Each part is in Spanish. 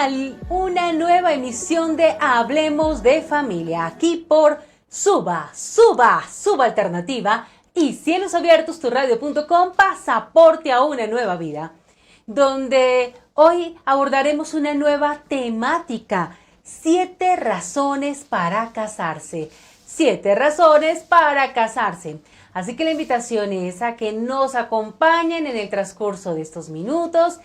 a una nueva emisión de Hablemos de Familia, aquí por Suba Alternativa y Cielos Abiertos, turradio.com, pasaporte a una nueva vida, donde hoy abordaremos una nueva temática, 7 razones para casarse. 7 razones para casarse. Así que la invitación es a que nos acompañen en el transcurso de estos minutos.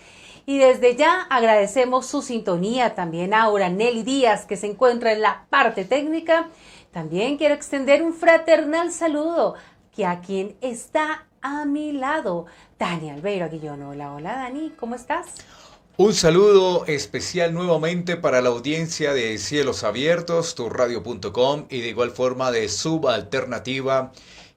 Y desde ya agradecemos su sintonía también a Auranelli Díaz, que se encuentra en la parte técnica. También quiero extender un fraternal saludo a quien está a mi lado, Dani Albeiro Aguillón. Hola, hola Dani, ¿cómo estás? Un saludo especial nuevamente para la audiencia de Cielos Abiertos, turradio.com y de igual forma de Suba Alternativa,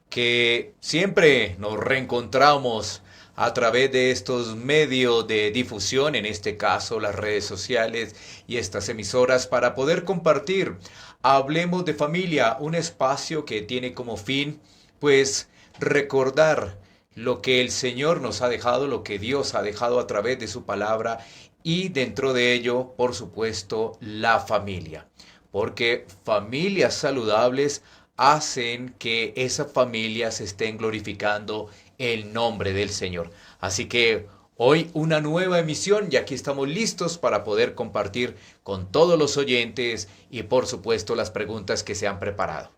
que siempre nos reencontramos a través de estos medios de difusión, en este caso las redes sociales y estas emisoras, para poder compartir. Hablemos de Familia, un espacio que tiene como fin, pues, recordar lo que el Señor nos ha dejado, lo que Dios ha dejado a través de su palabra y dentro de ello, por supuesto, la familia. Porque familias saludables hacen que esas familias estén glorificando el nombre del Señor. Así que hoy una nueva emisión y aquí estamos listos para poder compartir con todos los oyentes y por supuesto las preguntas que se han preparado.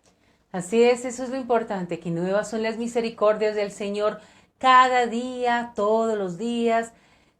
Así es, eso es lo importante, que nuevas son las misericordias del Señor cada día, todos los días,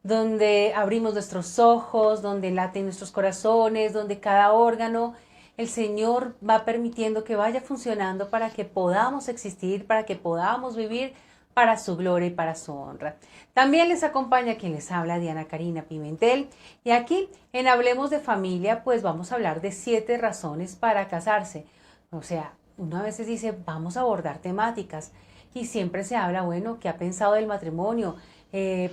donde abrimos nuestros ojos, donde laten nuestros corazones, donde cada órgano, el Señor va permitiendo que vaya funcionando para que podamos existir, para que podamos vivir para su gloria y para su honra. También les acompaña quien les habla, Diana Karina Pimentel, y aquí en Hablemos de Familia, pues vamos a hablar de 7 razones para casarse. O sea, uno a veces dice, vamos a abordar temáticas y siempre se habla, bueno, ¿qué ha pensado del matrimonio?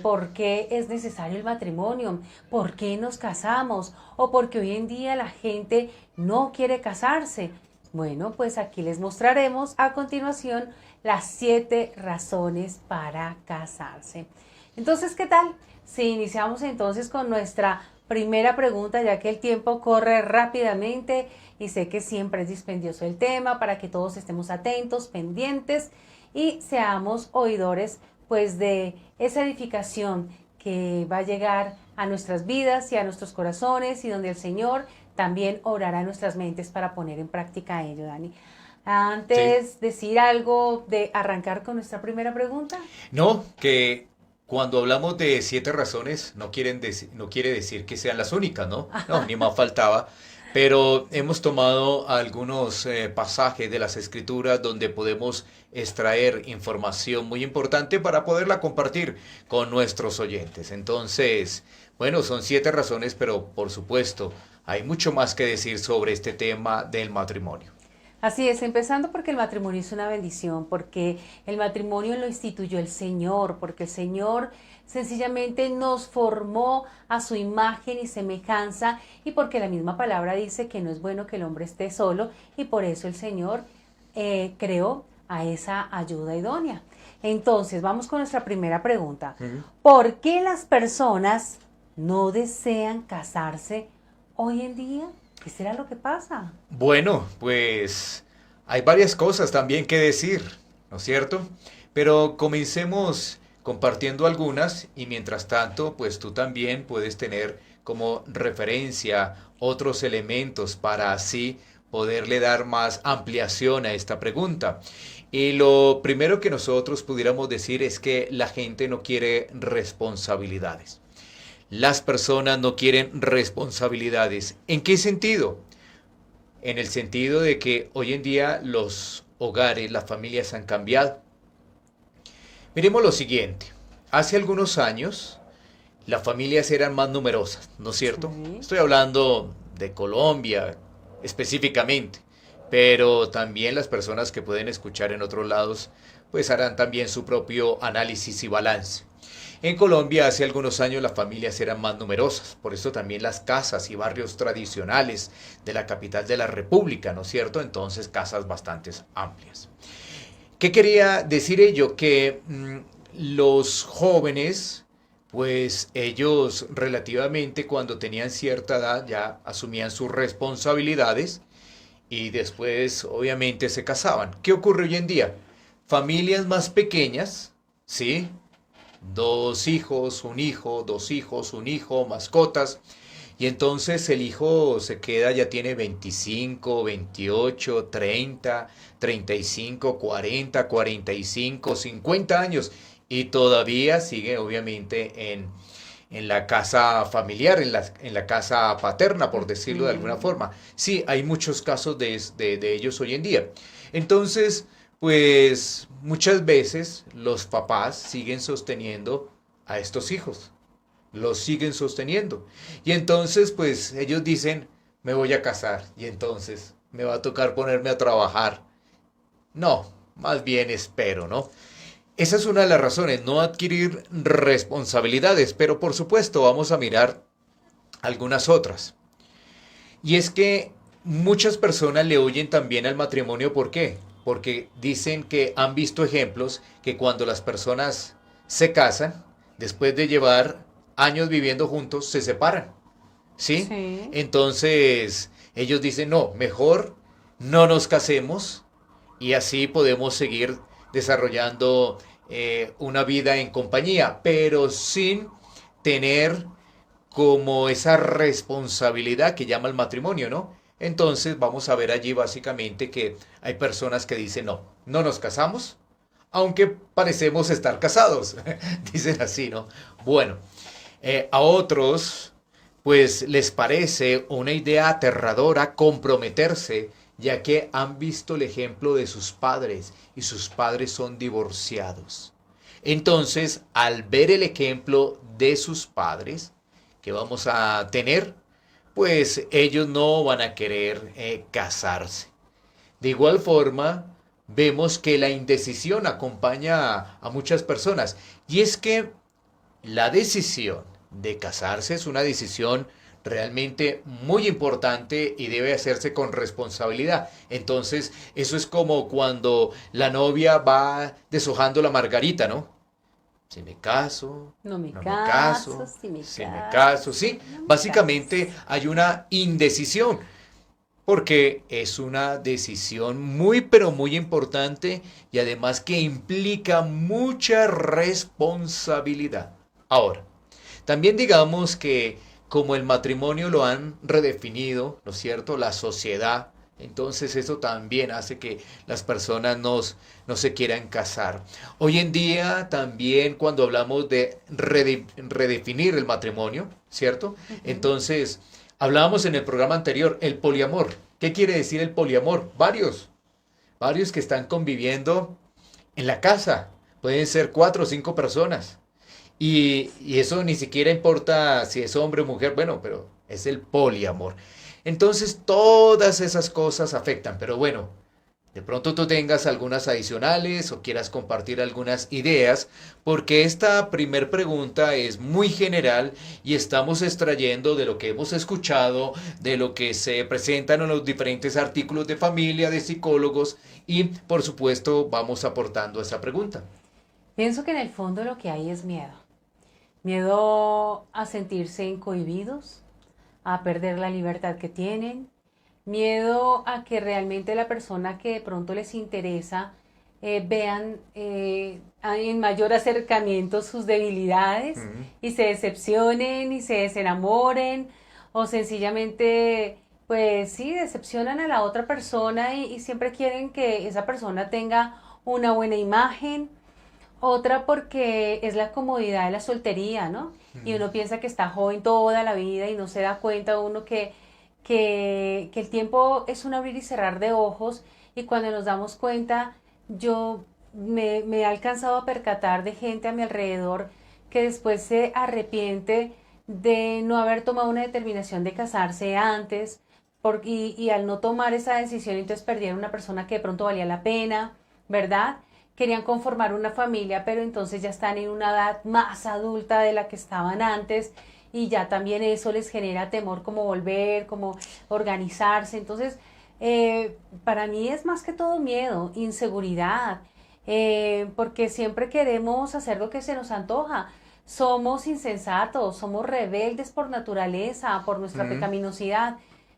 ¿Por qué es necesario el matrimonio? ¿Por qué nos casamos? ¿O porque hoy en día la gente no quiere casarse? Bueno, pues aquí les mostraremos a continuación las 7 razones para casarse. Entonces, ¿qué tal? Si iniciamos entonces con nuestra primera pregunta, ya que el tiempo corre rápidamente y sé que siempre es dispendioso el tema, para que todos estemos atentos, pendientes y seamos oidores pues de esa edificación que va a llegar a nuestras vidas y a nuestros corazones y donde el Señor también obrará en nuestras mentes para poner en práctica ello, Dani. Antes, decir algo de arrancar con nuestra primera pregunta. No, que cuando hablamos de 7 razones no quiere decir que sean las únicas, ¿no? No, ni más faltaba. Pero hemos tomado algunos pasajes de las Escrituras donde podemos extraer información muy importante para poderla compartir con nuestros oyentes. Entonces, bueno, son 7 razones, pero por supuesto hay mucho más que decir sobre este tema del matrimonio. Así es, empezando porque el matrimonio es una bendición, porque el matrimonio lo instituyó el Señor, porque el Señor sencillamente nos formó a su imagen y semejanza y porque la misma palabra dice que no es bueno que el hombre esté solo y por eso el Señor creó a esa ayuda idónea. Entonces, vamos con nuestra primera pregunta. ¿Por qué las personas no desean casarse hoy en día? ¿Qué será lo que pasa? Bueno, pues hay varias cosas también que decir, ¿no es cierto? Pero comencemos compartiendo algunas y mientras tanto, pues tú también puedes tener como referencia otros elementos para así poderle dar más ampliación a esta pregunta. Y lo primero que nosotros pudiéramos decir es que la gente no quiere responsabilidades. Las personas no quieren responsabilidades. ¿En qué sentido? En el sentido de que hoy en día los hogares, las familias han cambiado. Miremos lo siguiente. Hace algunos años las familias eran más numerosas, ¿no es cierto? Sí. Estoy hablando de Colombia específicamente, pero también las personas que pueden escuchar en otros lados, pues harán también su propio análisis y balance. En Colombia hace algunos años las familias eran más numerosas, por eso también las casas y barrios tradicionales de la capital de la República, ¿no es cierto? Entonces casas bastante amplias. ¿Qué quería decir ello? Que los jóvenes pues ellos relativamente cuando tenían cierta edad ya asumían sus responsabilidades y después obviamente se casaban. ¿Qué ocurre hoy en día? Familias más pequeñas, ¿sí? Dos hijos, un hijo, dos hijos, un hijo, mascotas. Y entonces el hijo se queda, ya tiene 25, 28, 30, 35, 40, 45, 50 años y todavía sigue obviamente en la casa familiar, en la casa paterna, por decirlo de alguna Ujú. forma. Sí, hay muchos casos de ellos hoy en día. Entonces, pues muchas veces los papás siguen sosteniendo a estos hijos, los siguen sosteniendo. Y entonces, pues ellos dicen, me voy a casar y entonces me va a tocar ponerme a trabajar. No, más bien espero, ¿no? Esa es una de las razones, no adquirir responsabilidades, pero por supuesto vamos a mirar algunas otras. Y es que muchas personas le oyen también al matrimonio, ¿por qué? Porque dicen que han visto ejemplos que cuando las personas se casan, después de llevar años viviendo juntos, se separan, ¿sí? Sí. Entonces, ellos dicen, no, mejor no nos casemos y así podemos seguir desarrollando una vida en compañía, pero sin tener como esa responsabilidad que llama el matrimonio, ¿no? Entonces vamos a ver allí básicamente que hay personas que dicen, no, no nos casamos, aunque parecemos estar casados, dicen así, ¿no? Bueno, a otros pues les parece una idea aterradora comprometerse, ya que han visto el ejemplo de sus padres y sus padres son divorciados. Entonces, al ver el ejemplo de sus padres que vamos a tener, pues ellos no van a querer casarse. De igual forma, vemos que la indecisión acompaña a muchas personas. Y es que la decisión de casarse es una decisión realmente muy importante y debe hacerse con responsabilidad. Entonces, eso es como cuando la novia va deshojando la margarita, ¿no? Si me caso, No me no me caso, caso, si me si me caso, caso, sí. no me Básicamente caso. hay una indecisión porque es una decisión muy pero muy importante y además que implica mucha responsabilidad. Ahora, también digamos que como el matrimonio lo han redefinido, ¿no es cierto? La sociedad, entonces eso también hace que las personas no se quieran casar. Hoy en día también cuando hablamos de redefinir el matrimonio, ¿cierto? Ujú. Entonces, hablábamos en el programa anterior, el poliamor. ¿Qué quiere decir el poliamor? Varios que están conviviendo en la casa. Pueden ser 4 o 5 personas. Y eso ni siquiera importa si es hombre o mujer, bueno, pero es el poliamor. Entonces todas esas cosas afectan, pero bueno, de pronto tú tengas algunas adicionales o quieras compartir algunas ideas, porque esta primer pregunta es muy general y estamos extrayendo de lo que hemos escuchado, de lo que se presentan en los diferentes artículos de familia, de psicólogos y por supuesto vamos aportando esa pregunta. Pienso que en el fondo lo que hay es miedo. Miedo a sentirse cohibidos, a perder la libertad que tienen, miedo a que realmente la persona que de pronto les interesa vean en mayor acercamiento sus debilidades Mm. y se decepcionen y se desenamoren o sencillamente, pues sí, decepcionan a la otra persona y siempre quieren que esa persona tenga una buena imagen, otra porque es la comodidad de la soltería, ¿no? Y Mm. uno piensa que está joven toda la vida y no se da cuenta uno que el tiempo es un abrir y cerrar de ojos y cuando nos damos cuenta, yo me he alcanzado a percatar de gente a mi alrededor que después se arrepiente de no haber tomado una determinación de casarse antes y al no tomar esa decisión entonces perdieron una persona que de pronto valía la pena, ¿verdad? Querían conformar una familia, pero entonces ya están en una edad más adulta de la que estaban antes y ya también eso les genera temor como volver, como organizarse. Entonces, para mí es más que todo miedo, inseguridad, porque siempre queremos hacer lo que se nos antoja. somos insensatos, somos rebeldes por naturaleza, por nuestra Mm, pecaminosidad.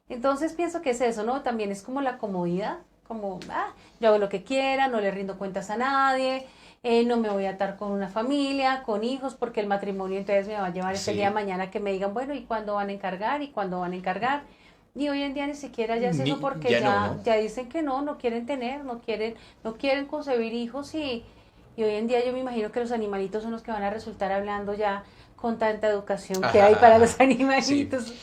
Entonces pienso que es eso, ¿no? También es como la comodidad, como, yo hago lo que quiera, no le rindo cuentas a nadie, no me voy a atar con una familia, con hijos, porque el matrimonio entonces me va a llevar ese día de sí, mañana que me digan, bueno, ¿y cuándo van a encargar? ¿Y cuándo van a encargar? Y hoy en día ni siquiera ya es eso porque ya no, ya, ¿no? ya dicen que no, no quieren tener, no quieren concebir hijos y hoy en día yo me imagino que los animalitos son los que van a resultar hablando ya con tanta educación que hay para los Sí, animalitos.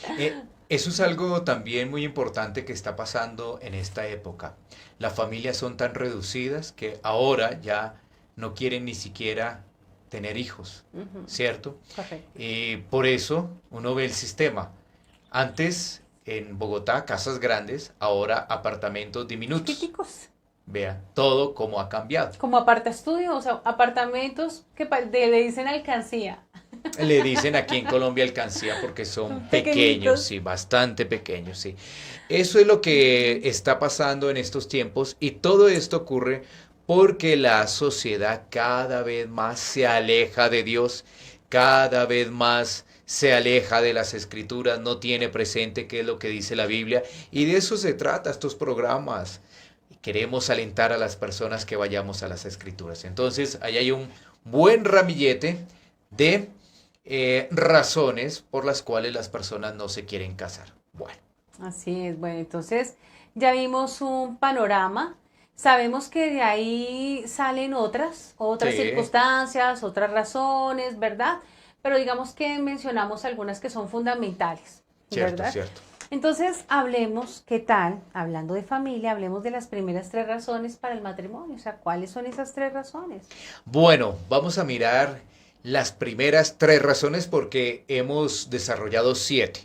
eso es algo también muy importante que está pasando en esta época. Las familias son tan reducidas que ahora ya no quieren ni siquiera tener hijos, Ujú, ¿cierto? correcto. Y por eso uno ve el sistema. Antes en Bogotá, casas grandes, ahora apartamentos diminutos. Chiquiticos. Vea, todo como ha cambiado. Como aparta estudio, o sea, apartamentos que le dicen alcancía. Le dicen aquí en Colombia alcancía porque son Son pequeños, pequeñitos. sí, bastante pequeños, sí. Eso es lo que está pasando en estos tiempos y todo esto ocurre porque la sociedad cada vez más se aleja de Dios, cada vez más se aleja de las escrituras, no tiene presente qué es lo que dice la Biblia y de eso se trata estos programas. Queremos alentar a las personas que vayamos a las escrituras. Entonces, ahí hay un buen ramillete de razones por las cuales las personas no se quieren casar. Bueno, Así es, bueno, entonces ya vimos un panorama, sabemos que de ahí salen otras sí, circunstancias, otras razones, ¿verdad? Pero digamos que mencionamos algunas que son fundamentales, cierto, ¿verdad? cierto. Entonces hablemos, ¿qué tal? Hablando de familia, hablemos de las primeras tres razones para el matrimonio, o sea, ¿cuáles son esas tres razones? Bueno, vamos a mirar las primeras tres razones porque hemos desarrollado siete.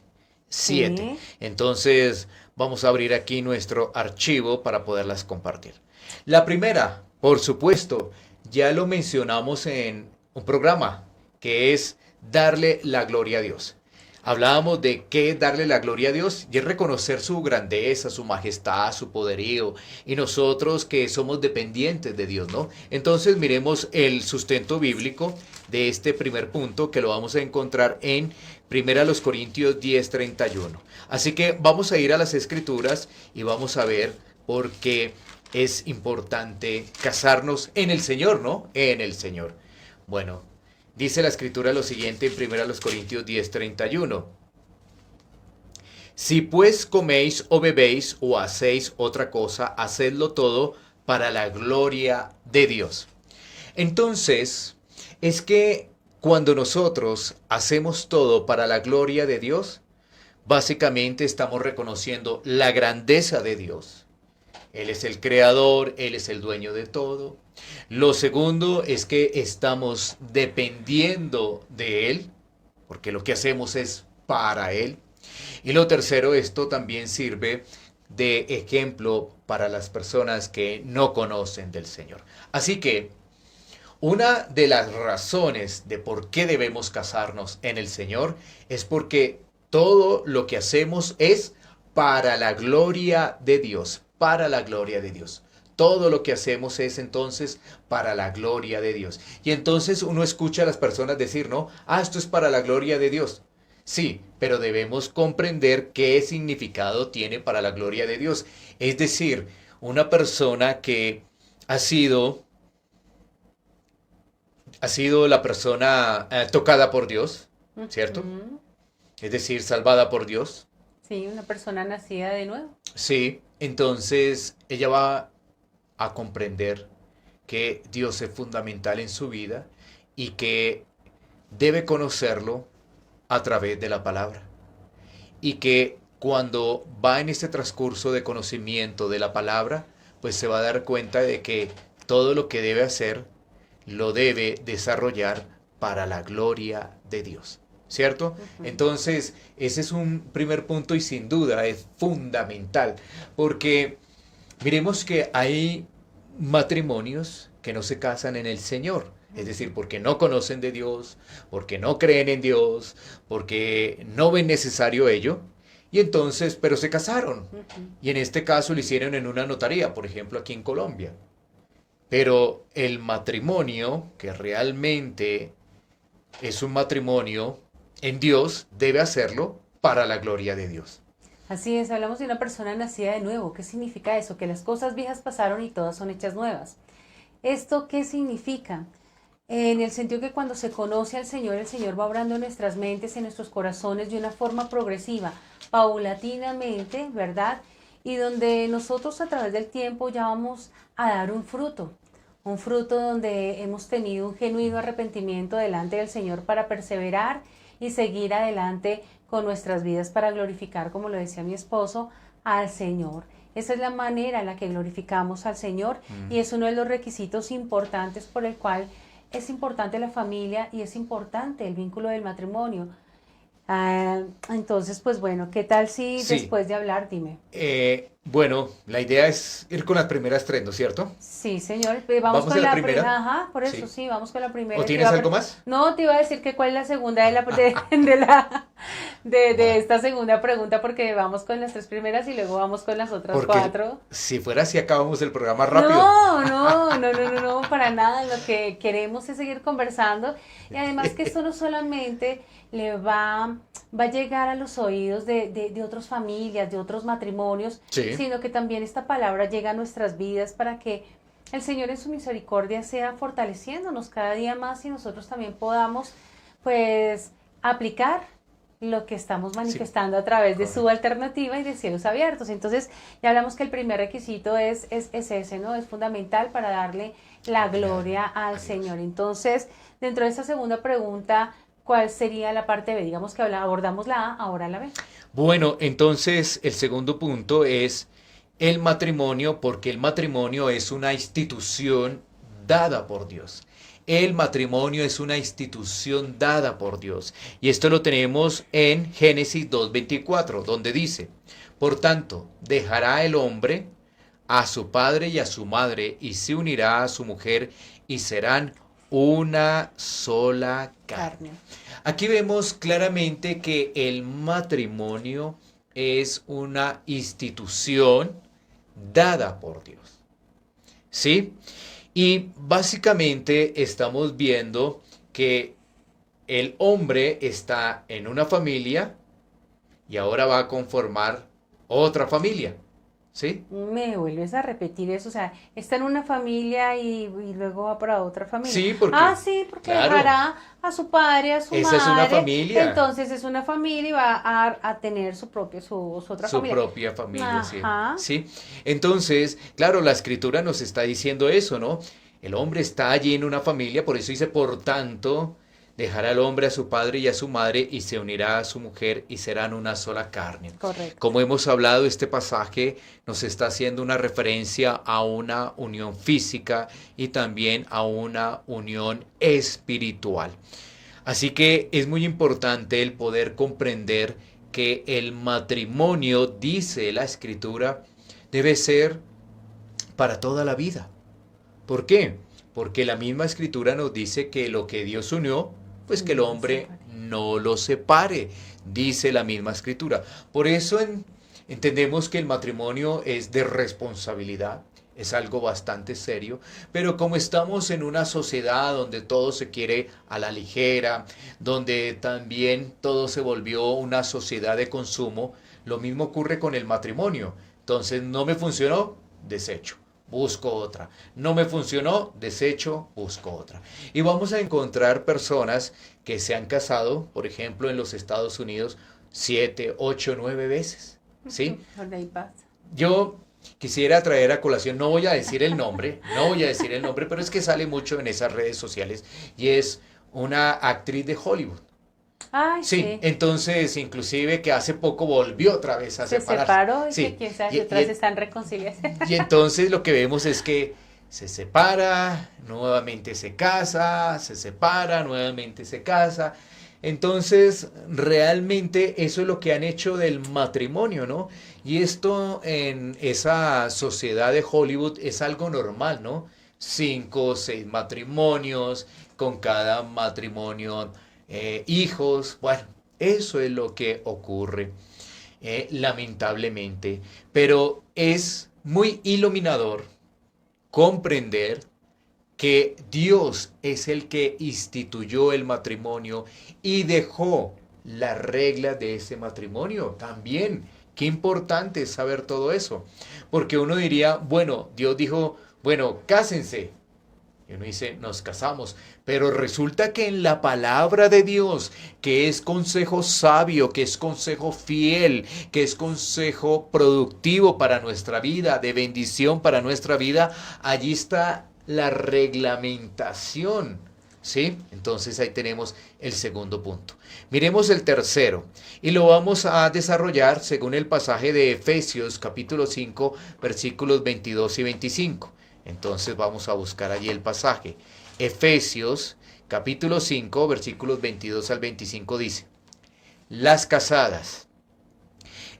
Siete. Sí, Entonces, vamos a abrir aquí nuestro archivo para poderlas compartir. La primera, por supuesto, ya lo mencionamos en un programa, que es darle la gloria a Dios. Hablábamos de qué es darle la gloria a Dios y es reconocer su grandeza, su majestad, su poderío y nosotros que somos dependientes de Dios, ¿no? Entonces miremos el sustento bíblico de este primer punto que lo vamos a encontrar en 1 Corintios 10:31. Así que vamos a ir a las escrituras y vamos a ver por qué es importante casarnos en el Señor, ¿no? En el Señor. Bueno, dice la escritura lo siguiente en 1 Corintios 10:31. Si pues coméis o bebéis o hacéis otra cosa, hacedlo todo para la gloria de Dios. Entonces, es que cuando nosotros hacemos todo para la gloria de Dios, básicamente estamos reconociendo la grandeza de Dios. Él es el creador, Él es el dueño de todo. Lo segundo es que estamos dependiendo de Él, porque lo que hacemos es para Él. Y lo tercero, esto también sirve de ejemplo para las personas que no conocen del Señor. Así que una de las razones de por qué debemos casarnos en el Señor es porque todo lo que hacemos es para la gloria de Dios, para la gloria de Dios. Todo lo que hacemos es entonces para la gloria de Dios. Y entonces uno escucha a las personas decir, no, esto es para la gloria de Dios. Sí, pero debemos comprender qué significado tiene para la gloria de Dios. Es decir, una persona que ha sido la persona tocada por Dios, ¿cierto? ujú, Es decir, salvada por Dios. sí, una persona nacida de nuevo. Sí, entonces ella va a comprender que Dios es fundamental en su vida y que debe conocerlo a través de la palabra. Y que cuando va en este transcurso de conocimiento de la palabra, pues se va a dar cuenta de que todo lo que debe hacer lo debe desarrollar para la gloria de Dios. ¿Cierto? Ujú. Entonces, ese es un primer punto y sin duda es fundamental, porque miremos que hay matrimonios que no se casan en el Señor, es decir, porque no conocen de Dios, porque no creen en Dios, porque no ven necesario ello, y entonces, pero se casaron. Ujú. Y en este caso lo hicieron en una notaría, por ejemplo, aquí en Colombia. Pero el matrimonio que realmente es un matrimonio en Dios, debe hacerlo para la gloria de Dios. Así es, hablamos de una persona nacida de nuevo. ¿Qué significa eso? Que las cosas viejas pasaron y todas son hechas nuevas. ¿Esto qué significa? En el sentido que cuando se conoce al Señor, el Señor va obrando en nuestras mentes, en nuestros corazones de una forma progresiva, paulatinamente, ¿verdad? Y donde nosotros a través del tiempo ya vamos a dar un fruto donde hemos tenido un genuino arrepentimiento delante del Señor para perseverar y seguir adelante con nuestras vidas para glorificar, como lo decía mi esposo, al Señor. Esa es la manera en la que glorificamos al Señor y es uno de los requisitos importantes por el cual es importante la familia y es importante el vínculo del matrimonio. Entonces, pues bueno, ¿qué tal si Sí. después de hablar, dime? Bueno, la idea es ir con las primeras tres, ¿no es cierto? Sí, señor. Vamos ¿Vamos con a la la primera? primera. Ajá, por eso Sí. sí, vamos con la primera. ¿O Te tienes iba a algo más? No, te iba a decir que cuál es la segunda de esta segunda pregunta, porque vamos con las tres primeras y luego vamos con las otras Porque cuatro. si fuera así, acabamos el programa rápido. No, para nada. Lo que queremos es seguir conversando y además que esto no solamente va a llegar a los oídos de otras familias, de otros matrimonios, Sí. sino que también esta palabra llega a nuestras vidas para que el Señor en su misericordia sea fortaleciéndonos cada día más y nosotros también podamos, pues, aplicar lo que estamos manifestando a través de su alternativa y de cielos abiertos. Entonces, ya hablamos que el primer requisito es ese, ¿no? Es fundamental para darle la gloria al Señor. Entonces, dentro de esta segunda pregunta, ¿cuál sería la parte B? Digamos que abordamos la A, ahora la B. Bueno, entonces el segundo punto es el matrimonio, porque el matrimonio es una institución dada por Dios. El matrimonio es una institución dada por Dios. Y esto lo tenemos en Génesis 2:24, donde dice, por tanto, dejará el hombre a su padre y a su madre, y se unirá a su mujer, y serán una sola carne. Aquí vemos claramente que el matrimonio es una institución dada por Dios. ¿Sí? Y básicamente estamos viendo que el hombre está en una familia y ahora va a conformar otra familia. ¿Sí? Me vuelves a repetir eso, o sea, está en una familia y luego va para otra familia. Sí, porque, Sí, porque claro, dejará a su padre, a su esa es una madre, familia. entonces es una familia y va a tener su otra Su familia. propia familia, sí. Ajá. ¿Sí? Entonces, claro, la escritura nos está diciendo eso, ¿no? El hombre está allí en una familia, por eso dice, por tanto, dejará al hombre a su padre y a su madre y se unirá a su mujer y serán una sola carne. Correcto. Como hemos hablado, este pasaje nos está haciendo una referencia a una unión física y también a una unión espiritual. Así que es muy importante el poder comprender que el matrimonio, dice la escritura, debe ser para toda la vida. ¿Por qué? Porque la misma escritura nos dice que lo que Dios unió, pues que el hombre no lo separe, dice la misma escritura. Por eso entendemos que el matrimonio es de responsabilidad, es algo bastante serio, pero como estamos en una sociedad donde todo se quiere a la ligera, donde también todo se volvió una sociedad de consumo, lo mismo ocurre con el matrimonio. Entonces, no me funcionó, desecho. Busco otra. No me funcionó, desecho, busco otra. Y vamos a encontrar personas que se han casado, por ejemplo, en los Estados Unidos, 7, 8, 9 veces. ¿Sí? Yo quisiera traer a colación, no voy a decir el nombre, pero es que sale mucho en esas redes sociales y es una actriz de Hollywood. Ay, sí, entonces inclusive que hace poco volvió otra vez a separarse. Se separó y sí. que quién sabe si otras están reconciliadas. Y entonces lo que vemos es que se separa, nuevamente se casa, se separa, nuevamente se casa. Entonces, realmente eso es lo que han hecho del matrimonio, ¿no? Y esto en esa sociedad de Hollywood es algo normal, ¿no? 5 o 6 matrimonios, con cada matrimonio hijos. Bueno, eso es lo que ocurre, lamentablemente. Pero es muy iluminador comprender que Dios es el que instituyó el matrimonio y dejó la regla de ese matrimonio también. Qué importante es saber todo eso. Porque uno diría, bueno, Dios dijo, bueno, cásense. Y uno dice, nos casamos. Pero resulta que en la palabra de Dios, que es consejo sabio, que es consejo fiel, que es consejo productivo para nuestra vida, de bendición para nuestra vida, allí está la reglamentación. ¿Sí? Entonces ahí tenemos el segundo punto. Miremos el tercero y lo vamos a desarrollar según el pasaje de Efesios capítulo 5 versículos 22 y 25. Entonces vamos a buscar allí el pasaje. Efesios capítulo 5 versículos 22 al 25 dice: Las casadas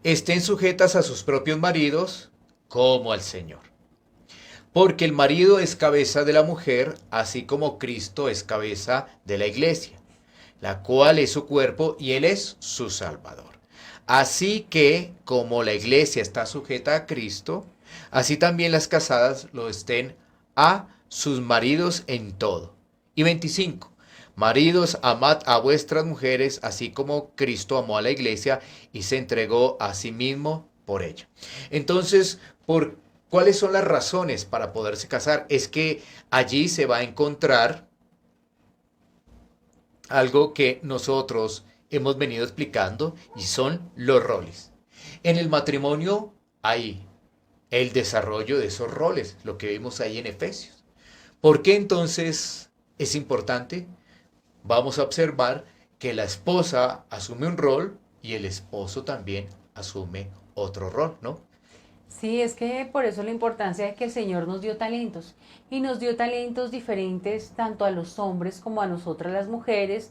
estén sujetas a sus propios maridos como al Señor. Porque el marido es cabeza de la mujer, así como Cristo es cabeza de la iglesia, la cual es su cuerpo y él es su Salvador. Así que, como la iglesia está sujeta a Cristo, así también las casadas lo estén a sus maridos en todo. Y 25. Maridos, amad a vuestras mujeres, así como Cristo amó a la iglesia y se entregó a sí mismo por ella. Entonces, ¿cuáles son las razones para poderse casar? Es que allí se va a encontrar algo que nosotros hemos venido explicando y son los roles. En el matrimonio hay el desarrollo de esos roles, lo que vimos ahí en Efesios. ¿Por qué entonces es importante? Vamos a observar que la esposa asume un rol y el esposo también asume otro rol, ¿no? Sí, es que por eso la importancia de que el Señor nos dio talentos y nos dio talentos diferentes tanto a los hombres como a nosotras las mujeres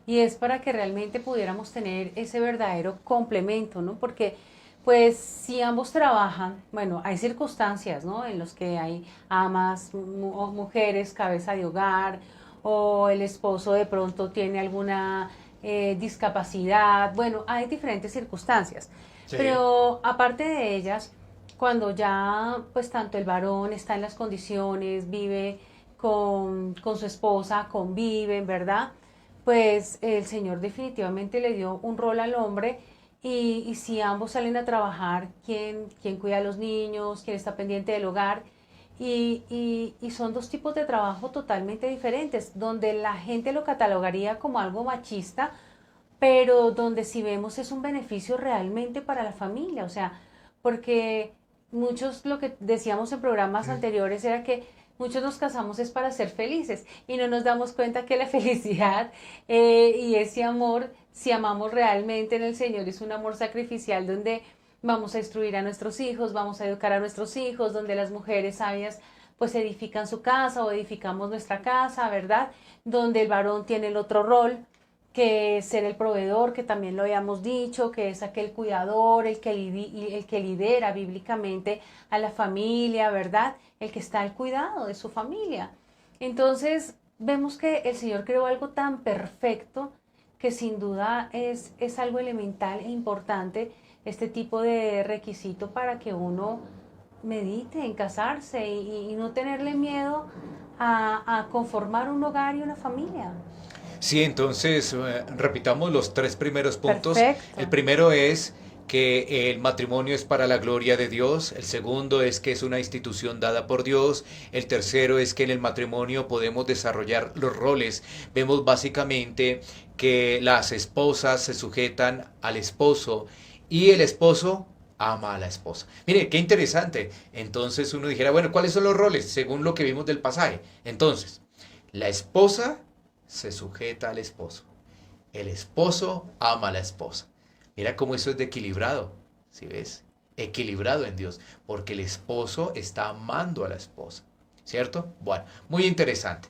y es para que realmente pudiéramos tener ese verdadero complemento, ¿no? Porque pues si ambos trabajan, bueno, hay circunstancias, ¿no? En los que hay amas, mujeres, cabeza de hogar o el esposo de pronto tiene alguna discapacidad, bueno, hay diferentes circunstancias, Sí. pero aparte de ellas, cuando ya pues tanto el varón está en las condiciones, vive con su esposa, conviven, ¿verdad? Pues el Señor definitivamente le dio un rol al hombre y si ambos salen a trabajar, ¿quién cuida a los niños? ¿Quién está pendiente del hogar? Y son dos tipos de trabajo totalmente diferentes, donde la gente lo catalogaría como algo machista, pero donde si vemos es un beneficio realmente para la familia, o sea, porque muchos lo que decíamos en programas anteriores era que muchos nos casamos es para ser felices y no nos damos cuenta que la felicidad y ese amor, si amamos realmente en el Señor, es un amor sacrificial donde vamos a instruir a nuestros hijos, vamos a educar a nuestros hijos, donde las mujeres sabias pues edifican su casa o edificamos nuestra casa, ¿verdad? Donde el varón tiene el otro rol que ser el proveedor, que también lo habíamos dicho, que es aquel cuidador, el que lidera bíblicamente a la familia, ¿verdad? El que está al cuidado de su familia. Entonces, vemos que el Señor creó algo tan perfecto que sin duda es algo elemental e importante este tipo de requisito para que uno medite en casarse y no tenerle miedo a conformar un hogar y una familia. Sí, entonces repitamos los tres primeros puntos. El Perfecto. primero es que el matrimonio es para la gloria de Dios. El segundo es que es una institución dada por Dios. El tercero es que en el matrimonio podemos desarrollar los roles. Vemos básicamente que las esposas se sujetan al esposo y el esposo ama a la esposa. Mire, qué interesante. Entonces uno dijera, bueno, ¿cuáles son los roles según lo que vimos del pasaje? Entonces, la esposa se sujeta al esposo. El esposo ama a la esposa. Mira cómo eso es de equilibrado, ¿sí ves? Equilibrado en Dios, porque el esposo está amando a la esposa, ¿cierto? Bueno, muy interesante.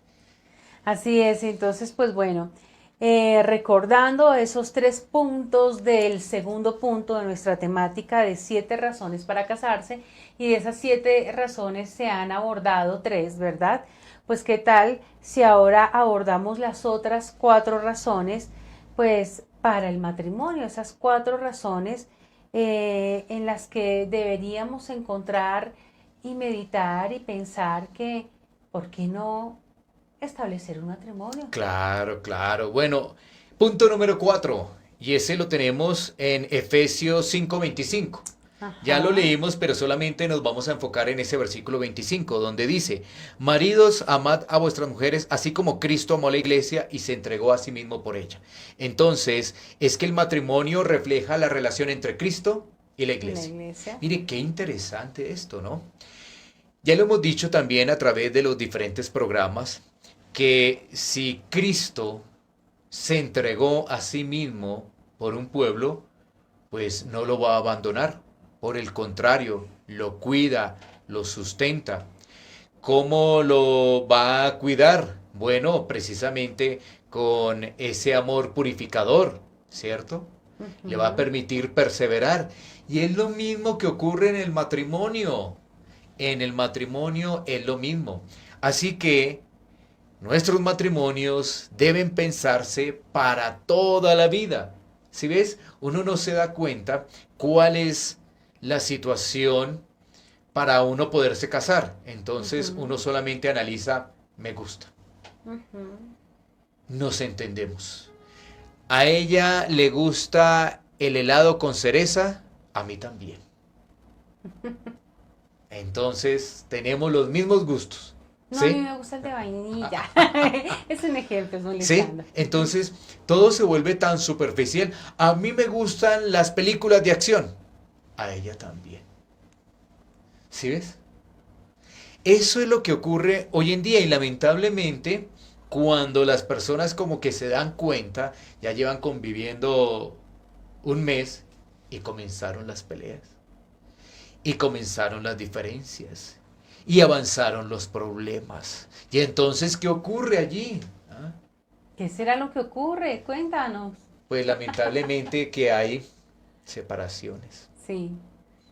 Así es, entonces pues bueno, recordando esos 3 puntos del segundo punto de nuestra temática de 7 razones para casarse y de esas 7 razones se han abordado 3, ¿verdad? Pues qué tal si ahora abordamos las otras 4 razones, pues para el matrimonio, esas 4 razones en las que deberíamos encontrar y meditar y pensar que ¿por qué no establecer un matrimonio? Claro, claro. Bueno, punto número 4, y ese lo tenemos en Efesios 5:25. Ya lo Ajá. leímos, pero solamente nos vamos a enfocar en ese versículo 25, donde dice, maridos, amad a vuestras mujeres, así como Cristo amó a la iglesia y se entregó a sí mismo por ella. Entonces, es que el matrimonio refleja la relación entre Cristo y la En la iglesia. iglesia. Mire, qué interesante esto, ¿no? Ya lo hemos dicho también a través de los diferentes programas, que si Cristo se entregó a sí mismo por un pueblo, pues no lo va a abandonar. Por el contrario, lo cuida, lo sustenta. ¿Cómo lo va a cuidar? Bueno, precisamente con ese amor purificador, ¿cierto? Le va a Ujú. permitir perseverar. Y es lo mismo que ocurre en el matrimonio. En el matrimonio es lo mismo. Así que nuestros matrimonios deben pensarse para toda la vida. Si ves, uno no se da cuenta cuál es la situación para uno poderse casar. Entonces Ujú. uno solamente analiza, me gusta, Ujú. nos entendemos. A ella le gusta el helado con cereza, a mí también. Entonces tenemos los mismos gustos. No, a mí ¿Sí? me gusta el de vainilla. Es un ejemplo, es ¿Sí? molestando. Entonces todo se vuelve tan superficial. A mí me gustan las películas de acción. A ella también. ¿Sí ves? Eso es lo que ocurre hoy en día y lamentablemente cuando las personas como que se dan cuenta, ya llevan conviviendo un mes y comenzaron las peleas y comenzaron las diferencias y avanzaron los problemas. Y entonces, ¿qué ocurre allí? ¿Ah? ¿Qué será lo que ocurre? Cuéntanos. Pues lamentablemente que hay separaciones. Sí.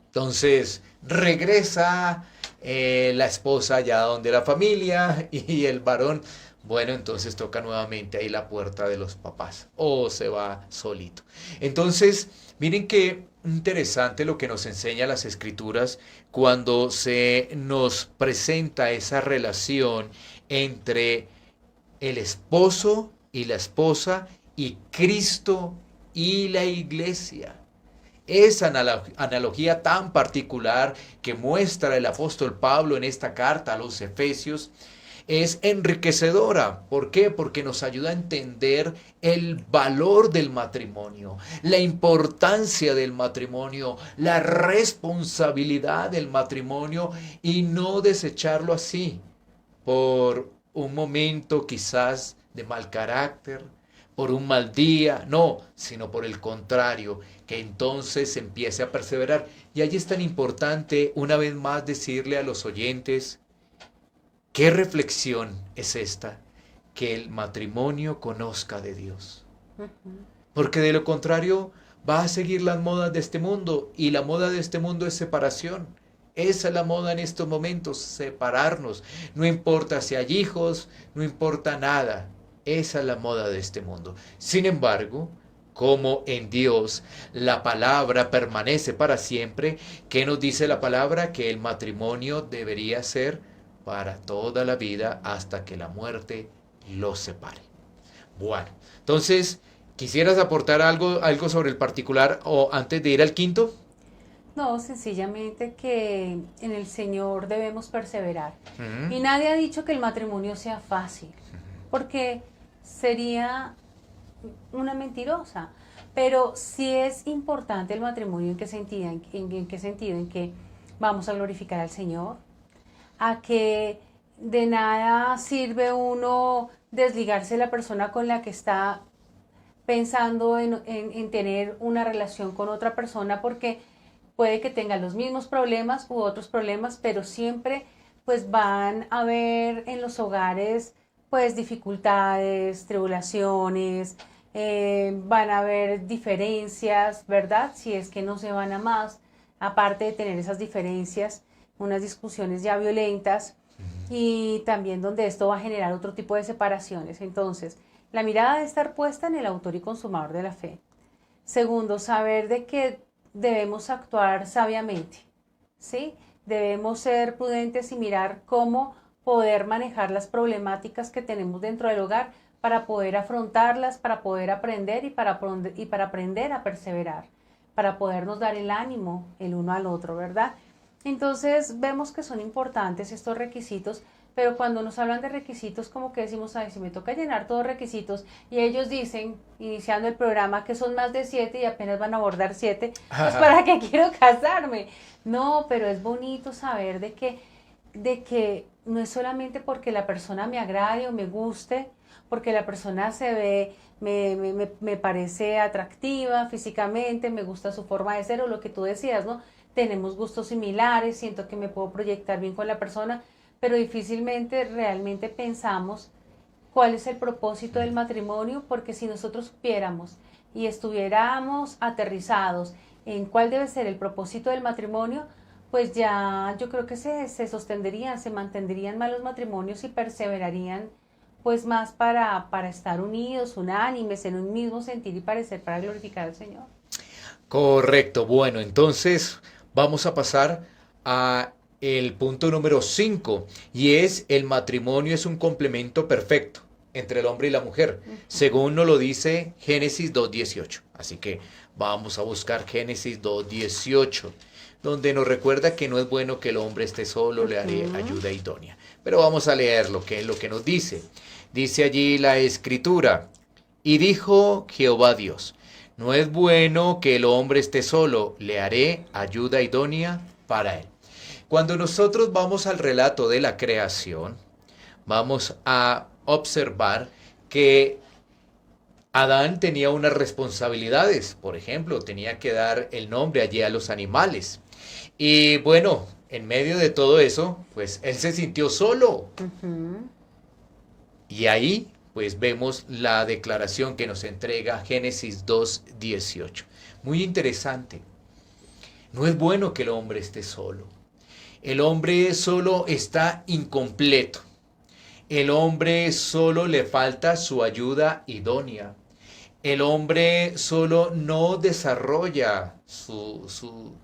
Entonces regresa la esposa ya donde la familia y el varón, bueno, entonces toca nuevamente ahí la puerta de los papás o se va solito. Entonces, miren qué interesante lo que nos enseña las escrituras cuando se nos presenta esa relación entre el esposo y la esposa y Cristo y la iglesia. Esa analogía tan particular que muestra el apóstol Pablo en esta carta a los Efesios es enriquecedora. ¿Por qué? Porque nos ayuda a entender el valor del matrimonio, la importancia del matrimonio, la responsabilidad del matrimonio y no desecharlo así por un momento quizás de mal carácter, por un mal día, no, sino por el contrario, que entonces empiece a perseverar. Y allí es tan importante una vez más decirle a los oyentes, ¿qué reflexión es esta? Que el matrimonio conozca de Dios. Ujú. Porque de lo contrario va a seguir las modas de este mundo y la moda de este mundo es separación. Esa es la moda en estos momentos, separarnos. No importa si hay hijos, no importa nada. Esa es la moda de este mundo. Sin embargo, como en Dios la palabra permanece para siempre, ¿qué nos dice la palabra? Que el matrimonio debería ser para toda la vida hasta que la muerte los separe. Bueno, entonces, ¿quisieras aportar algo sobre el particular o antes de ir al quinto? No, sencillamente que en el Señor debemos perseverar. Ujú. Y nadie ha dicho que el matrimonio sea fácil, porque sería una mentirosa. Pero sí es importante el matrimonio en qué sentido, en qué sentido, en que vamos a glorificar al Señor, a que de nada sirve uno desligarse de la persona con la que está pensando en tener una relación con otra persona porque puede que tengan los mismos problemas u otros problemas, pero siempre pues van a haber en los hogares pues dificultades, tribulaciones, van a haber diferencias, ¿verdad? Si es que no se van a más, aparte de tener esas diferencias, unas discusiones ya violentas y también donde esto va a generar otro tipo de separaciones. Entonces, la mirada debe estar puesta en el autor y consumador de la fe. Segundo, saber de que debemos actuar sabiamente, ¿sí? Debemos ser prudentes y mirar cómo poder manejar las problemáticas que tenemos dentro del hogar para poder afrontarlas, para poder aprender y para aprender a perseverar, para podernos dar el ánimo el uno al otro, ¿verdad? Entonces vemos que son importantes estos requisitos, pero cuando nos hablan de requisitos como que decimos, ay, si me toca llenar todos requisitos y ellos dicen, iniciando el programa, que son más de 7 y apenas van a abordar 7, pues ¿para qué quiero casarme? No, pero es bonito saber de que no es solamente porque la persona me agrade o me guste, porque la persona se ve, me parece atractiva físicamente, me gusta su forma de ser o lo que tú decías, ¿no? Tenemos gustos similares, siento que me puedo proyectar bien con la persona, pero difícilmente realmente pensamos cuál es el propósito del matrimonio, porque si nosotros supiéramos y estuviéramos aterrizados en cuál debe ser el propósito del matrimonio, pues ya yo creo que se sostendrían, se mantendrían más los matrimonios y perseverarían pues más para estar unidos, unánimes, en un mismo sentir y parecer para glorificar al Señor. Correcto. Bueno, entonces vamos a pasar a el punto número 5 y es el matrimonio es un complemento perfecto entre el hombre y la mujer, según nos lo dice Génesis 2:18. Así que vamos a buscar Génesis 2:18, donde nos recuerda que no es bueno que el hombre esté solo, le haré ayuda idónea. Pero vamos a leer lo que es lo que nos dice. Dice allí la escritura, y dijo Jehová Dios, no es bueno que el hombre esté solo, le haré ayuda idónea para él. Cuando nosotros vamos al relato de la creación, vamos a observar que Adán tenía unas responsabilidades. Por ejemplo, tenía que dar el nombre allí a los animales. Y bueno, en medio de todo eso, pues él se sintió solo. Y ahí, pues vemos la declaración que nos entrega Génesis 2:18. Muy interesante. No es bueno que el hombre esté solo. El hombre solo está incompleto. El hombre solo le falta su ayuda idónea. El hombre solo no desarrolla su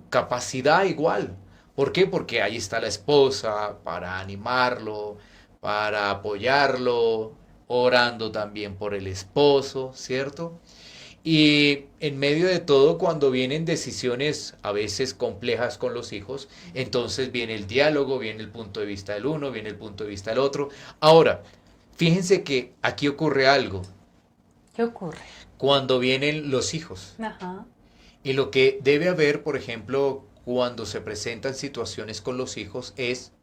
capacidad igual. ¿Por qué? Porque ahí está la esposa para animarlo, para apoyarlo, orando también por el esposo, ¿cierto? Y en medio de todo, cuando vienen decisiones a veces complejas con los hijos, entonces viene el diálogo, viene el punto de vista del uno, viene el punto de vista del otro. Ahora, fíjense que aquí ocurre algo. ¿Qué ocurre? Cuando vienen los hijos. Ajá. Y lo que debe haber, por ejemplo, cuando se presentan situaciones con los hijos, es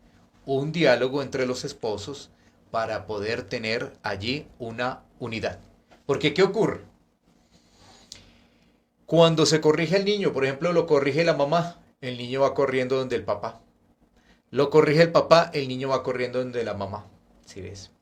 un diálogo entre los esposos para poder tener allí una unidad. Porque ¿qué ocurre? Cuando se corrige al niño, por ejemplo, lo corrige la mamá, el niño va corriendo donde el papá. Lo corrige el papá, el niño va corriendo donde la mamá. ¿Sí ves?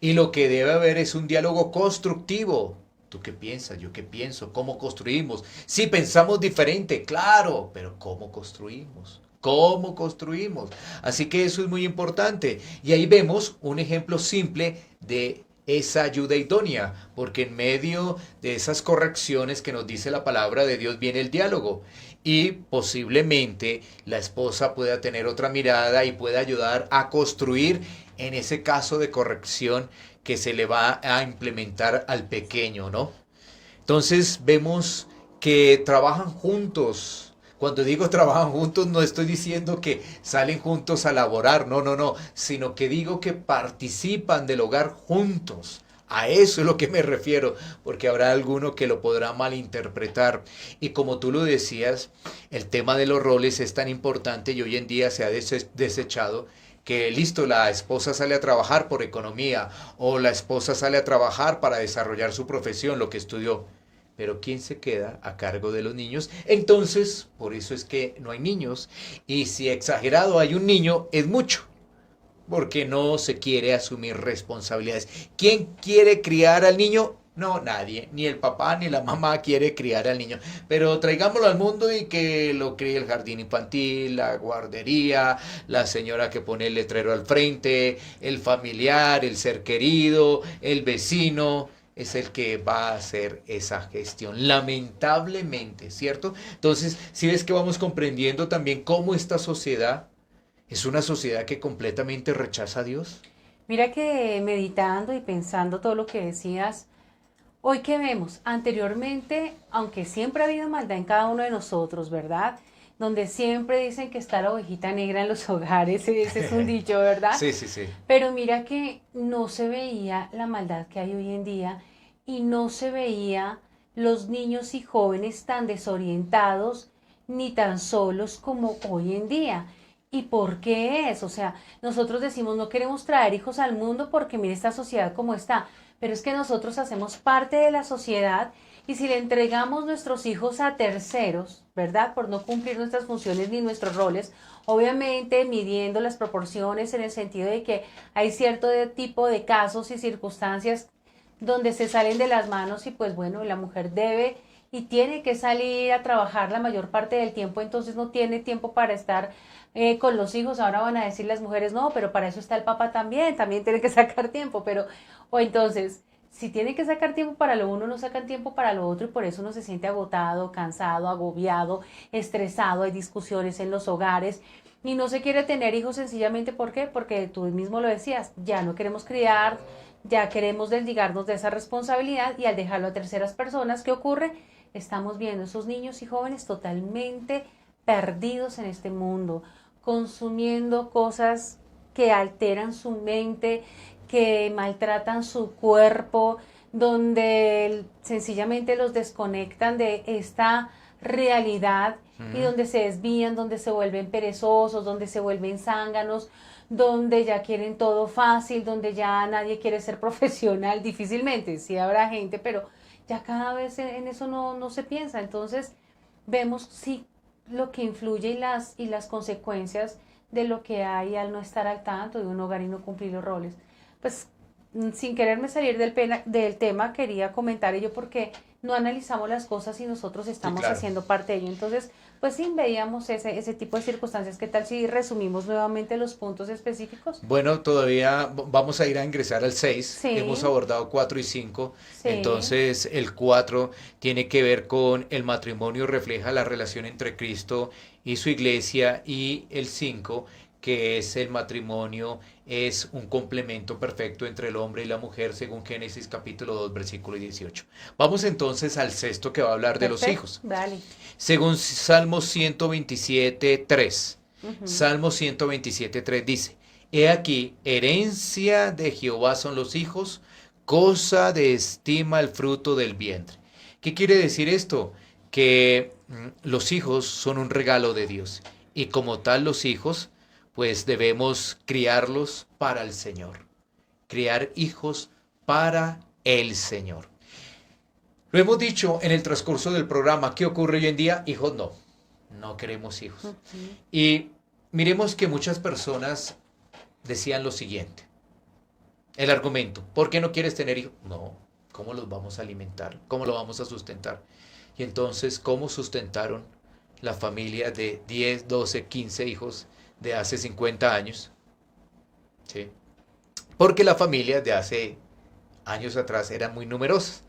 Y lo que debe haber es un diálogo constructivo. ¿Tú qué piensas? ¿Yo qué pienso? ¿Cómo construimos? Sí, pensamos diferente, claro, pero ¿cómo construimos? ¿Cómo construimos? Así que eso es muy importante. Y ahí vemos un ejemplo simple de esa ayuda idónea, porque en medio de esas correcciones que nos dice la palabra de Dios viene el diálogo y posiblemente la esposa pueda tener otra mirada y pueda ayudar a construir en ese caso de corrección que se le va a implementar al pequeño, ¿no? Entonces vemos que trabajan juntos. Cuando digo trabajan juntos, no estoy diciendo que salen juntos a laborar, no, no, no, sino que digo que participan del hogar juntos. A eso es lo que me refiero, porque habrá alguno que lo podrá malinterpretar. Y como tú lo decías, el tema de los roles es tan importante y hoy en día se ha desechado que listo, la esposa sale a trabajar por economía o la esposa sale a trabajar para desarrollar su profesión, lo que estudió. Pero ¿quién se queda a cargo de los niños? Entonces, por eso es que no hay niños. Y si exagerado hay un niño, es mucho. Porque no se quiere asumir responsabilidades. ¿Quién quiere criar al niño? No, nadie. Ni el papá ni la mamá quiere criar al niño. Pero traigámoslo al mundo y que lo críe el jardín infantil, la guardería, la señora que pone el letrero al frente, el familiar, el ser querido, el vecino. Es el que va a hacer esa gestión, lamentablemente, ¿cierto? Entonces, si ves que vamos comprendiendo también cómo esta sociedad ¿Es una sociedad que completamente rechaza a Dios? Mira que meditando y pensando todo lo que decías, hoy que vemos, anteriormente, aunque siempre ha habido maldad en cada uno de nosotros, ¿verdad? Donde siempre dicen que está la ovejita negra en los hogares, ese es un dicho, ¿verdad? Sí, sí, sí. Pero mira que no se veía la maldad que hay hoy en día y no se veía los niños y jóvenes tan desorientados ni tan solos como hoy en día. ¿Y por qué es? O sea, nosotros decimos no queremos traer hijos al mundo porque mire esta sociedad como está, pero es que nosotros hacemos parte de la sociedad y si le entregamos nuestros hijos a terceros, ¿verdad? Por no cumplir nuestras funciones ni nuestros roles, obviamente midiendo las proporciones en el sentido de que hay cierto tipo de casos y circunstancias donde se salen de las manos y pues bueno, la mujer debe y tiene que salir a trabajar la mayor parte del tiempo, entonces no tiene tiempo para estar con los hijos. Ahora van a decir las mujeres, no, pero para eso está el papá también, también tiene que sacar tiempo, pero, o entonces, si tiene que sacar tiempo para lo uno, no sacan tiempo para lo otro y por eso uno se siente agotado, cansado, agobiado, estresado, hay discusiones en los hogares y no se quiere tener hijos sencillamente, ¿por qué? Porque tú mismo lo decías, ya no queremos criar, ya queremos desligarnos de esa responsabilidad y al dejarlo a terceras personas, ¿qué ocurre? Estamos viendo esos niños y jóvenes totalmente perdidos en este mundo, consumiendo cosas que alteran su mente, que maltratan su cuerpo, donde sencillamente los desconectan de esta realidad y Mm. donde se desvían, donde se vuelven perezosos, donde se vuelven zánganos, donde ya quieren todo fácil, donde ya nadie quiere ser profesional, difícilmente, sí habrá gente, pero ya cada vez en eso no se piensa. Entonces vemos sí lo que influye y las consecuencias de lo que hay al no estar al tanto de un hogar y no cumplir los roles. Pues sin quererme salir del tema, quería comentar ello porque no analizamos las cosas y nosotros Sí, estamos claro. haciendo parte de ello. Entonces, pues sí, veíamos ese tipo de circunstancias. ¿Qué tal si resumimos nuevamente los puntos específicos? Bueno, todavía vamos a ir a ingresar al 6. Hemos Sí, abordado 4 y 5. sí, Entonces, el 4 tiene que ver con el matrimonio, refleja la relación entre Cristo y su iglesia. Y el 5, que es el matrimonio, es un complemento perfecto entre el hombre y la mujer, según Génesis capítulo 2, versículo 18. Vamos entonces al sexto, que va a hablar de los perfecto, hijos. dale. Según Salmo 127, 3. Ujú. Salmo 127, 3 dice: He aquí, herencia de Jehová son los hijos, cosa de estima el fruto del vientre. ¿Qué quiere decir esto? Que los hijos son un regalo de Dios y como tal los hijos, pues debemos criarlos para el Señor. Criar hijos para el Señor. Lo hemos dicho en el transcurso del programa. ¿Qué ocurre hoy en día? Hijos no. No queremos hijos. Ujú. Y miremos que muchas personas decían lo siguiente. El argumento, ¿por qué no quieres tener hijos? No, ¿cómo los vamos a alimentar? ¿Cómo los vamos a sustentar? Y entonces, ¿cómo sustentaron la familia de 10, 12, 15 hijos de hace 50 años? ¿Sí? Porque la familia de hace años atrás eran muy numerosas.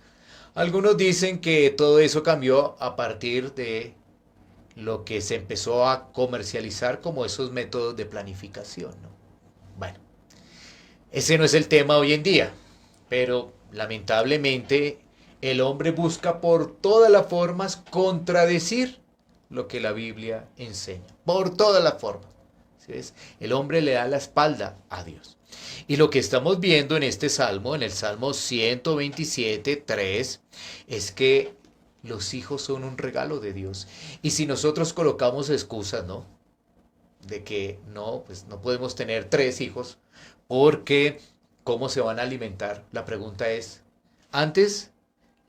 Algunos dicen que todo eso cambió a partir de lo que se empezó a comercializar como esos métodos de planificación, ¿no? Bueno, ese no es el tema hoy en día, pero lamentablemente el hombre busca por todas las formas contradecir lo que la Biblia enseña, por todas las formas. ¿Sí ves? El hombre le da la espalda a Dios. Y lo que estamos viendo en este salmo, en el Salmo 127, 3, es que los hijos son un regalo de Dios. Y si nosotros colocamos excusas, ¿no? De que no, pues no podemos tener 3 hijos, porque ¿cómo se van a alimentar? La pregunta es, antes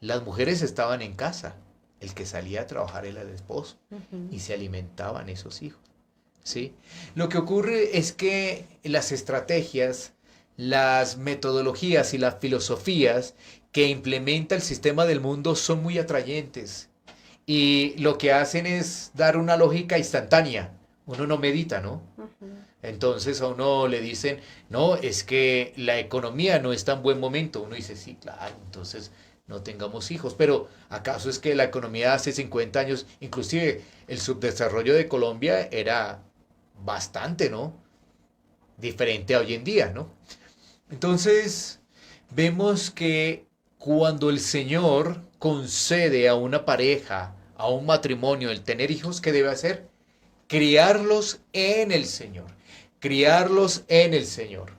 las mujeres estaban en casa, el que salía a trabajar era el esposo Ujú. y se alimentaban esos hijos. ¿Sí? Lo que ocurre es que las estrategias, las metodologías y las filosofías que implementa el sistema del mundo son muy atrayentes y lo que hacen es dar una lógica instantánea. Uno no medita, ¿no? Ujú. Entonces a uno le dicen, no, es que la economía no está en buen momento. Uno dice, sí, claro, entonces no tengamos hijos. Pero ¿acaso es que la economía hace 50 años, inclusive el subdesarrollo de Colombia era bastante, ¿no? diferente a hoy en día, ¿no? Entonces, vemos que cuando el Señor concede a una pareja, a un matrimonio, el tener hijos, ¿qué debe hacer? Criarlos en el Señor. Criarlos en el Señor.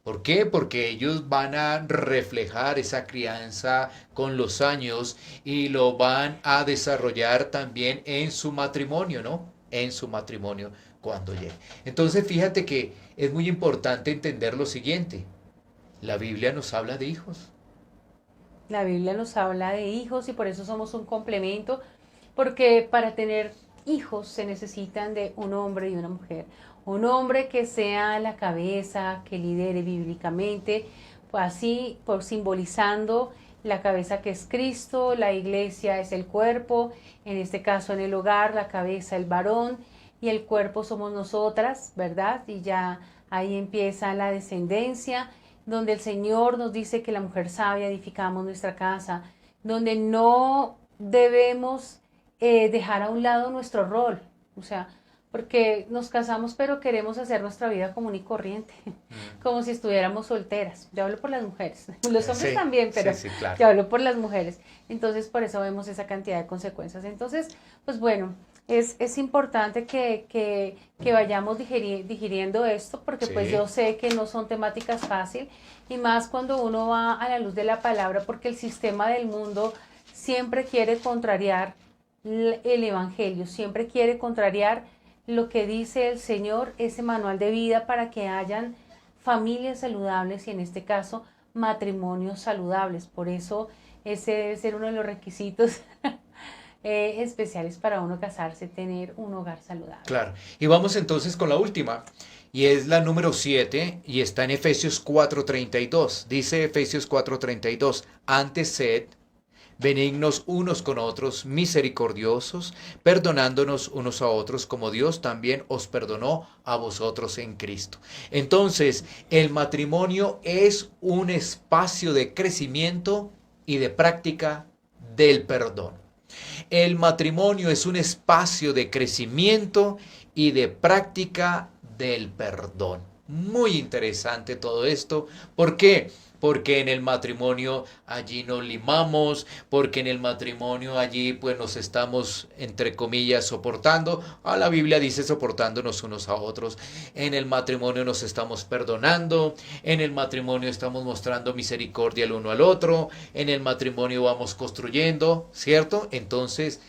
¿Por qué? Porque ellos van a reflejar esa crianza con los años y lo van a desarrollar también en su matrimonio, ¿no? En su matrimonio cuando llegue. Entonces, fíjate que es muy importante entender lo siguiente. La Biblia nos habla de hijos. La Biblia nos habla de hijos y por eso somos un complemento, porque para tener hijos se necesitan de un hombre y una mujer. Un hombre que sea la cabeza, que lidere bíblicamente, pues así por simbolizando la cabeza que es Cristo, la iglesia es el cuerpo, en este caso en el hogar, la cabeza el varón y el cuerpo somos nosotras, ¿verdad? Y ya ahí empieza la descendencia, donde el Señor nos dice que la mujer sabia edificamos nuestra casa, donde no debemos dejar a un lado nuestro rol, o sea, porque nos casamos pero queremos hacer nuestra vida común y corriente, como si estuviéramos solteras. Yo hablo por las mujeres, los hombres Sí, también, pero sí, claro. yo hablo por las mujeres. Entonces por eso vemos esa cantidad de consecuencias. Entonces, pues bueno, es importante que vayamos digiriendo esto, porque pues Sí. yo sé que no son temáticas fáciles, y más cuando uno va a la luz de la palabra, porque el sistema del mundo siempre quiere contrariar el evangelio, siempre quiere contrariar lo que dice el Señor, ese manual de vida para que hayan familias saludables y en este caso matrimonios saludables. Por eso ese debe ser uno de los requisitos especiales para uno casarse, tener un hogar saludable. Claro. Y vamos entonces con la última. Y es la número 7 y está en Efesios 4:32. Dice Efesios 4:32, antes sed benignos unos con otros, misericordiosos, perdonándonos unos a otros como Dios también os perdonó a vosotros en Cristo. Entonces, el matrimonio es un espacio de crecimiento y de práctica del perdón. El matrimonio es un espacio de crecimiento y de práctica del perdón. Muy interesante todo esto. ¿Por qué? Porque en el matrimonio allí nos limamos, porque en el matrimonio allí pues nos estamos entre comillas soportando. La Biblia dice soportándonos unos a otros. En el matrimonio nos estamos perdonando, en el matrimonio estamos mostrando misericordia el uno al otro, en el matrimonio vamos construyendo, ¿cierto? Entonces,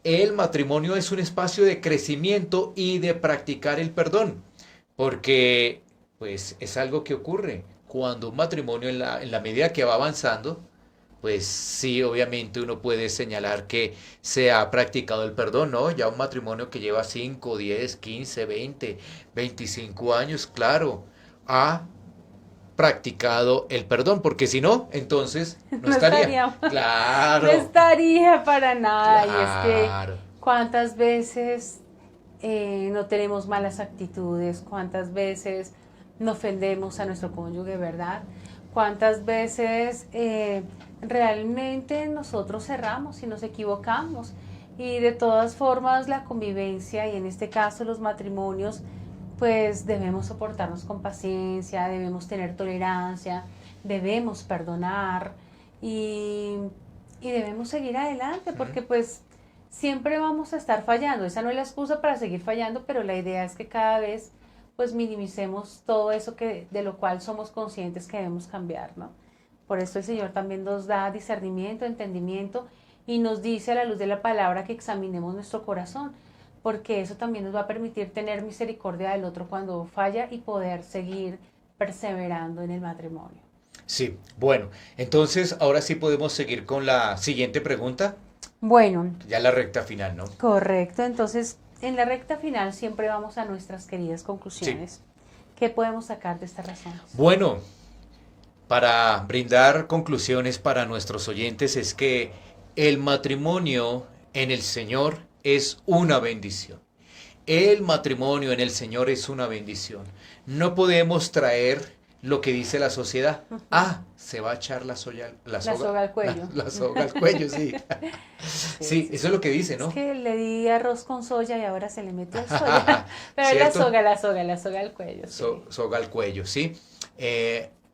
el matrimonio es un espacio de crecimiento y de practicar el perdón, porque pues es algo que ocurre cuando un matrimonio en la medida que va avanzando, pues sí, obviamente uno puede señalar que se ha practicado el perdón, ¿no? Ya un matrimonio que lleva 5, 10, 15, 20, 25 años, claro, ha practicado el perdón, porque si no, entonces no No estaría. estaríamos, no Claro, estaría para nada. Y es que claro. cuántas veces no tenemos malas actitudes, cuántas veces no ofendemos a nuestro cónyuge, ¿verdad? Cuántas veces realmente nosotros erramos y nos equivocamos. Y de todas formas la convivencia, y en este caso los matrimonios, pues debemos soportarnos con paciencia, debemos tener tolerancia, debemos perdonar y, y debemos seguir adelante, porque pues siempre vamos a estar fallando. Esa no es la excusa para seguir fallando, pero la idea es que cada vez pues minimicemos todo eso de lo cual somos conscientes que debemos cambiar, ¿no? Por eso el Señor también nos da discernimiento, entendimiento, y nos dice a la luz de la palabra que examinemos nuestro corazón, porque eso también nos va a permitir tener misericordia del otro cuando falla y poder seguir perseverando en el matrimonio. Sí, bueno, entonces ahora sí podemos seguir con la siguiente pregunta, Bueno, ya la recta final, ¿no? correcto. Entonces, en la recta final siempre vamos a nuestras queridas Sí. conclusiones. ¿Qué podemos sacar de estas razones? Bueno, para brindar conclusiones para nuestros oyentes es que el matrimonio en el Señor es una bendición. El matrimonio en el Señor es una bendición. No podemos traer lo que dice la sociedad. Se va a echar la soga, La soga al cuello. La soga al cuello, sí. Sí, eso es lo que dice, Es ¿no? que le di arroz con soya y ahora se le metió soya. Pero es ¿cierto? la soga al cuello. Sí. Soga al cuello, ¿sí?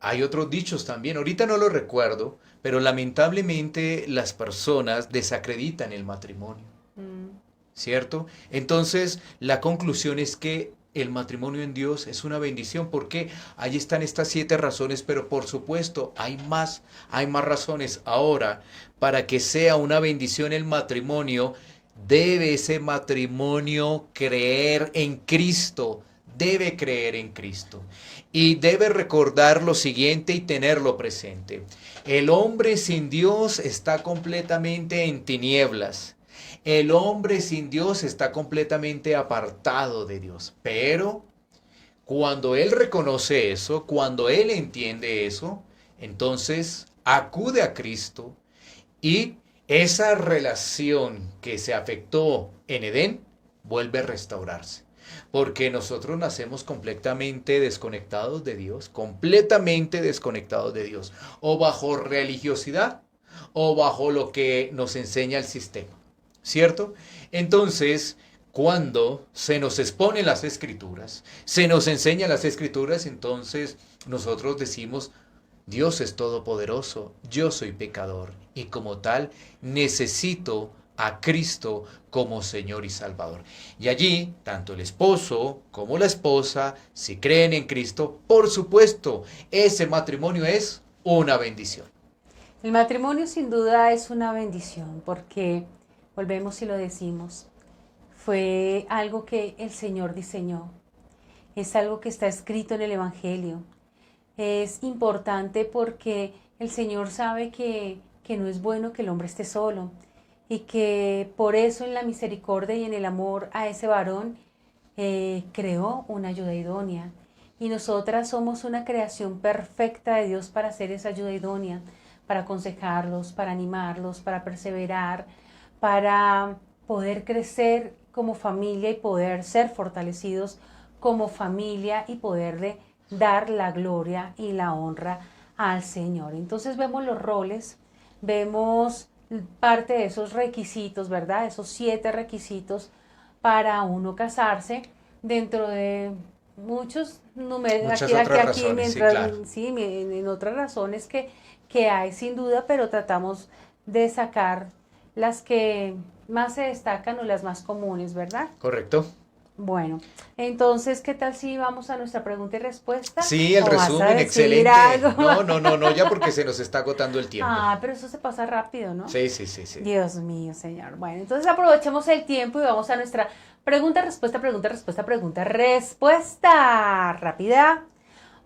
Hay otros dichos también, ahorita no lo recuerdo, pero lamentablemente las personas desacreditan el matrimonio, Mm. ¿cierto? Entonces, la conclusión es que el matrimonio en Dios es una bendición, porque ahí están estas 7 razones, pero por supuesto hay más razones. Ahora, para que sea una bendición el matrimonio, debe ese matrimonio creer en Cristo, debe creer en Cristo y debe recordar lo siguiente y tenerlo presente. El hombre sin Dios está completamente en tinieblas. El hombre sin Dios está completamente apartado de Dios. Pero cuando él reconoce eso, cuando él entiende eso, entonces acude a Cristo y esa relación que se afectó en Edén vuelve a restaurarse. Porque nosotros nacemos completamente desconectados de Dios, completamente desconectados de Dios, o bajo religiosidad, o bajo lo que nos enseña el sistema, ¿cierto? Entonces, cuando se nos exponen las escrituras, se nos enseñan las escrituras, entonces nosotros decimos, Dios es todopoderoso, yo soy pecador y como tal necesito a Cristo como Señor y Salvador. Y allí, tanto el esposo como la esposa, si creen en Cristo, por supuesto, ese matrimonio es una bendición. El matrimonio sin duda es una bendición porque, volvemos y lo decimos, fue algo que el Señor diseñó, es algo que está escrito en el Evangelio. Es importante porque el Señor sabe que no es bueno que el hombre esté solo y que por eso en la misericordia y en el amor a ese varón creó una ayuda idónea. Y nosotras somos una creación perfecta de Dios para hacer esa ayuda idónea, para aconsejarlos, para animarlos, para perseverar, para poder crecer como familia y poder ser fortalecidos como familia y poderle dar la gloria y la honra al Señor. Entonces vemos los roles, vemos parte de esos requisitos, ¿verdad? Esos 7 requisitos para uno casarse dentro de muchos números, Muchas otras razones, sí, claro. sí, en otras razones que hay sin duda, pero tratamos de sacar las que más se destacan o las más comunes, ¿verdad? ¿Correcto? Bueno, entonces, ¿qué tal si vamos a nuestra pregunta y respuesta? Sí, el ¿O vas a resumen, decir excelente. algo? No, ya porque se nos está agotando el tiempo. Ah, pero eso se pasa rápido, ¿no? Sí. Dios mío, Señor. Bueno, entonces aprovechemos el tiempo y vamos a nuestra respuesta rápida.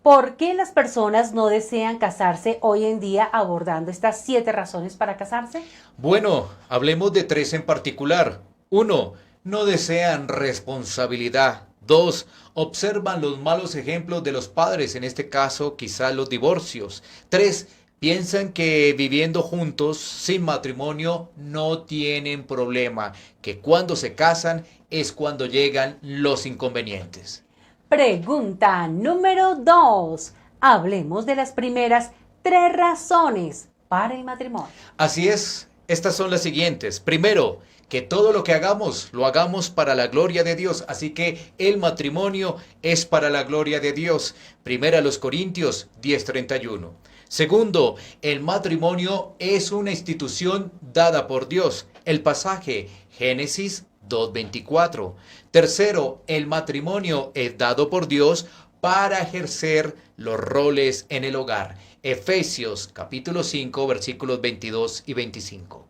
¿Por qué las personas no desean casarse hoy en día, abordando estas 7 razones para casarse? Bueno, hablemos de 3 en particular. 1. No desean responsabilidad. 2. Observan los malos ejemplos de los padres, en este caso quizá los divorcios. 3. Piensan que viviendo juntos, sin matrimonio, no tienen problema, que cuando se casan es cuando llegan los inconvenientes. Pregunta número 2. Hablemos de las primeras 3 razones para el matrimonio. Así es, estas son las siguientes. Primero, que todo lo que hagamos, lo hagamos para la gloria de Dios. Así que el matrimonio es para la gloria de Dios. Primera los Corintios 10:31. Segundo, el matrimonio es una institución dada por Dios. El pasaje Génesis 2:24. Tercero, el matrimonio es dado por Dios para ejercer los roles en el hogar. Efesios capítulo 5 versículos 22 y 25.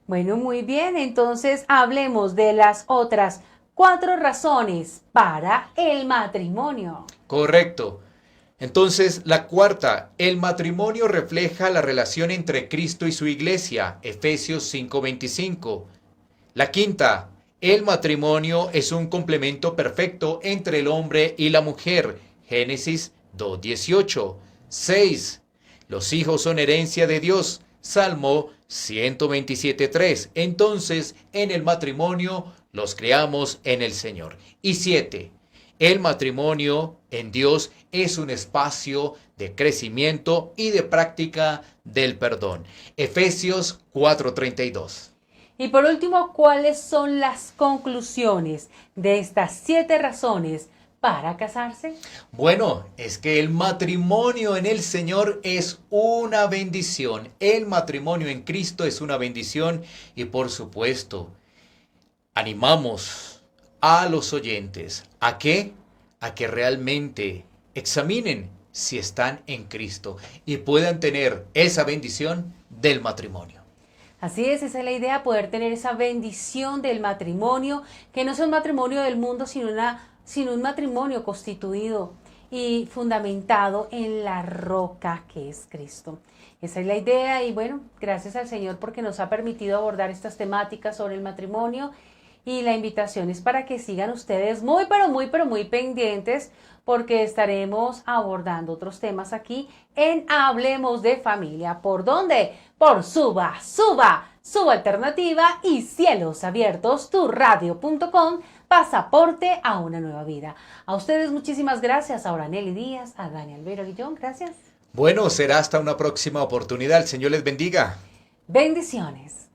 Bueno, muy bien, entonces hablemos de las otras 4 razones para el matrimonio. Correcto. Entonces, la cuarta, el matrimonio refleja la relación entre Cristo y su iglesia. Efesios 5:25. La quinta, el matrimonio es un complemento perfecto entre el hombre y la mujer. Génesis 2:18. 6. Los hijos son herencia de Dios. Salmo 127:3. Entonces, en el matrimonio los creamos en el Señor. Y 7. El matrimonio en Dios es un espacio de crecimiento y de práctica del perdón. Efesios 4:32. Y por último, ¿cuáles son las conclusiones de estas 7 razones para casarse? Bueno, es que el matrimonio en el Señor es una bendición. El matrimonio en Cristo es una bendición y por supuesto, animamos a los oyentes. ¿A qué? A que realmente examinen si están en Cristo y puedan tener esa bendición del matrimonio. Así es, esa es la idea, poder tener esa bendición del matrimonio, que no sea un matrimonio del mundo, sino un matrimonio constituido y fundamentado en la roca que es Cristo. Esa es la idea y bueno, gracias al Señor porque nos ha permitido abordar estas temáticas sobre el matrimonio y la invitación es para que sigan ustedes muy, pero muy pendientes porque estaremos abordando otros temas aquí en Hablemos de Familia. ¿Por dónde? Por Suba Alternativa y Cielos Abiertos, turradio.com, pasaporte a una nueva vida. A ustedes muchísimas gracias, a Nelly Díaz, a Dani Alvero Guillón, gracias. Bueno, será hasta una próxima oportunidad. El Señor les bendiga. Bendiciones.